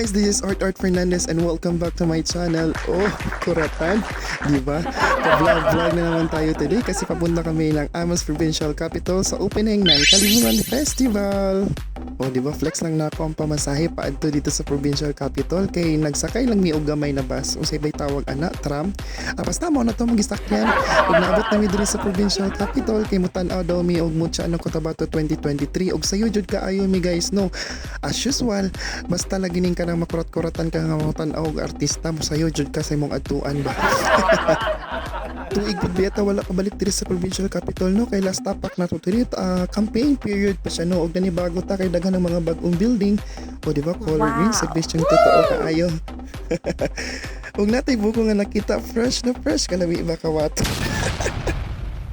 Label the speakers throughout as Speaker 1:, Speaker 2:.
Speaker 1: guys, this is Art Fernandez and welcome back to my channel. Oh, kuratan, di ba? Pa-vlog na naman tayo today kasi papunta kami ng Amos Provincial Capital sa opening ng Kalimungan Festival. Oh, di ba? Flex lang na ako ang pamasahe paadto dito sa Provincial Capital kay nagsakay lang mi og gamay na bus. Unsay bay tawag ana, tram. Basta mo na to magisakyan. Ug naabot na mi diri sa Provincial Capital kay mutan-aw daw mi og mutya ng Cotabato 2023 og sayo jud kaayo mi guys no. As usual, basta lagi ning kanang makurat-kuratan ka nga mutan-aw og artista mo sayo jud ka sa imong adtuan ba. Tuig pud beta wala ka balik diri sa Provincial Capital no kay last tapak na to diri campaign period pa siya no og bago ta kay daghan ng mga bag-ong building o di ba color green sa question totoo kaayo. Og natay buko nga nakita fresh kalabi ba kawat.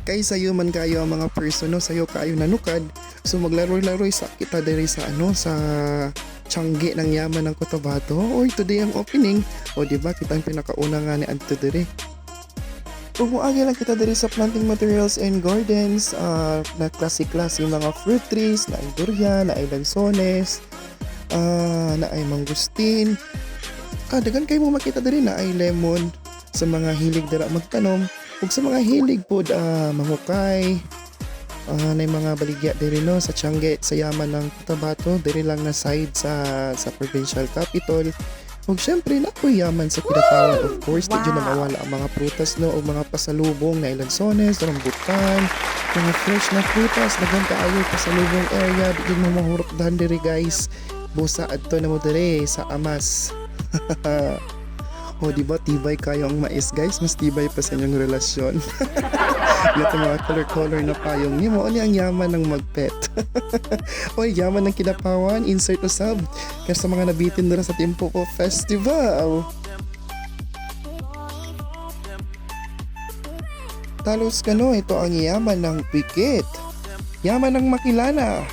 Speaker 1: Kay sayo man kayo ang mga person no sayo kaayo nanukad so maglaro-laro sa kita diri sa sa Tiangge ng yaman ng Cotabato or today ang opening o di ba kita ang pinakauna nga ni adto diri. Umuagi lang kita diri sa planting materials and gardens na klase-klase mga fruit trees na ay durian, na ay lansones, na ay mangustin. Dagan kayo mo makita diri na ay lemon sa mga hilig dira magtanom ug sa mga hilig pod mangukay. Na mga baligya diri no sa Tiangge sa yaman ng Cotabato diri lang na side sa provincial capital. Ug syempre nakoy yaman sa Kidapawan of course di dyan nawala ang mga prutas no o mga pasalubong na lansones, rambutan, mga fresh na prutas dagan kaayo pasalubong area di mo mahurot diri guys. Busa adto na mo diri sa Amas. O di ba tibay kayo ang mais guys, mas tibay pa sa inyong relasyon. Lahat mga color na payong niyo mo ang yaman ng magpet. Oy, yaman ng Kidapawan, insert usab kaya sa mga nabitin dira sa Timpopo Festival. Talos kano ito ang yaman ng Pikit. Yaman ng Makilana.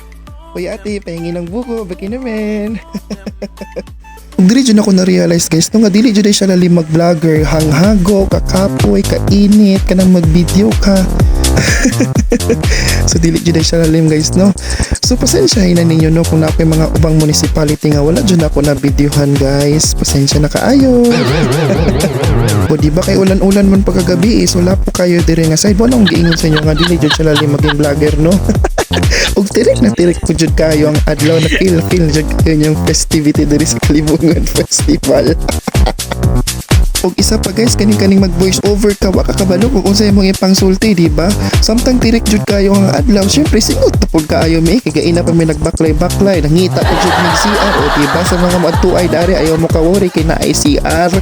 Speaker 1: Oy ate, pahingi ng buko, baki naman. Ug diri jud ako na-realize guys no nga dili jud siya lalim mag-vlogger, hanghago, kakapoy, kainit, kanang mag-video ka. So dili jud siya lalim guys no. So pasensyahin na ninyo no kung nakoy mga ubang municipality nga wala jud ako na videohan guys. Pasensya na kaayo. O di ba kay ulan-ulan man pagkagabi so wala po kayo diri nga side wala akong giingon sa inyo nga dili jud siya lalim maging vlogger no. Og tirik po jud kayo ang adlaw na feel jud kayo yung festivity diri sa Kalimungan Festival. Og isa pa guys kaning mag voice over ka wa ka kabalo kung unsay imong ipangsulti di ba? Samtang tirik jud kayo ang adlaw syempre singot ta pud kaayo mi kay gaina pa mi nagbaklay nangita pa jud mig CR o di ba sa mga moadtuay dari ayaw mo ka worry kay naay CR.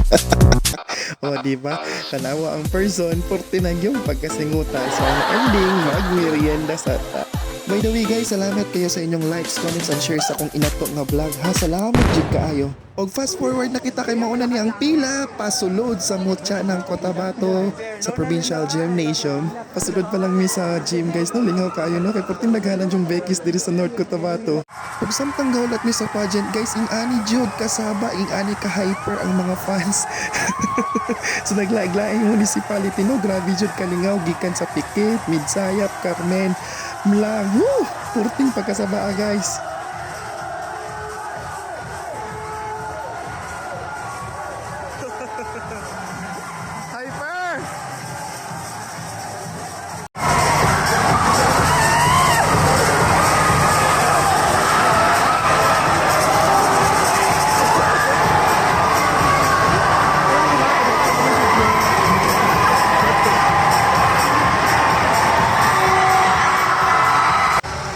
Speaker 1: O di ba? Tanawa ang person 49 yung pagkasinguta so ang ending magmerienda sa ta. By the way guys, salamat kayo sa inyong likes, comments, and shares sa akong inato nga vlog ha. Salamat jud kaayo. Og fast forward na kita kay mauna ni ang pila pasulod sa mutya ng Cotabato sa Provincial Gymnasium. Pasulod pa lang mi sa gym guys no, lingaw kaayo no kay porting daghanan yung Beckys diri sa North Cotabato. Ug samtang gawlat mi sa pageant guys, ing-ani jud kasaba, ing-ani ka hyper ang mga fans. So naglaing municipality no, grabe jud kalingaw gikan sa Pikit, Midsayap, Carmen, Mlang, porting pagkasaba guys. Hyper!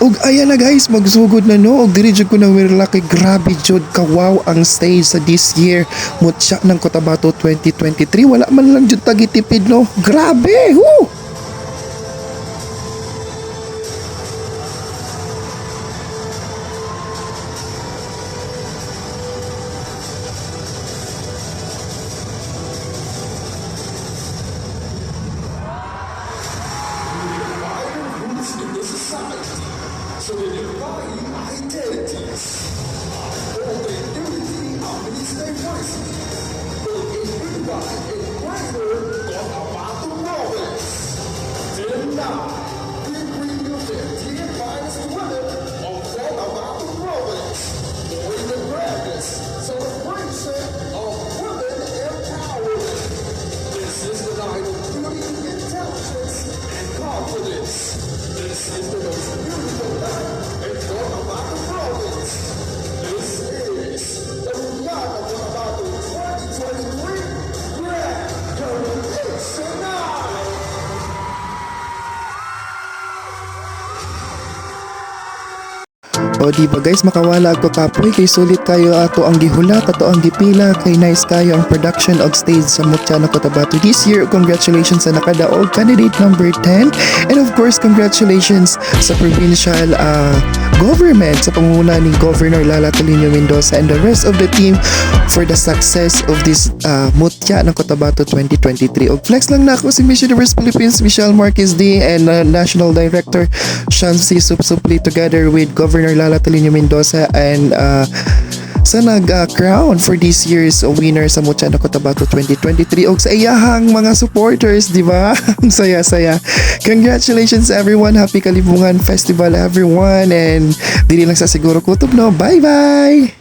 Speaker 1: Og ayan na guys, magsugod na no. Og diri jud ko nang wirlaki grabe jud ka wow ang stage sa this year mutya ng Cotabato 2023. Wala man lang jud tagitipid no. Grabe! Woo! So they define identities. All they do is see how many stay voices. But in everybody, a greater Cotabato province. O di ba guys, makawala ako kapoy kay sulit kayo ato ang gihulat, ato ang gipila, kay nice kayo ang production og stage sa Mutya na Cotabato this year. Congratulations sa nakadaog candidate number 10, and of course congratulations sa provincial government sa pangunguna ni Governor Lala Tolinio Mendoza and the rest of the team for the success of this Mutya ng Cotabato 2023. Og flex lang na ako si Miss Universe Philippines Michelle Marquez D and National Director Shansi Supsupli together with Governor Lala Tolinio Mendoza and sa nag-crown for this year's winner sa Mutya ng Cotabato 2023 og sa iyahang mga supporters, di ba? Ang saya-saya. Congratulations everyone. Happy Kalibungan Festival everyone, and dili lang sa siguro kutob no. Bye-bye!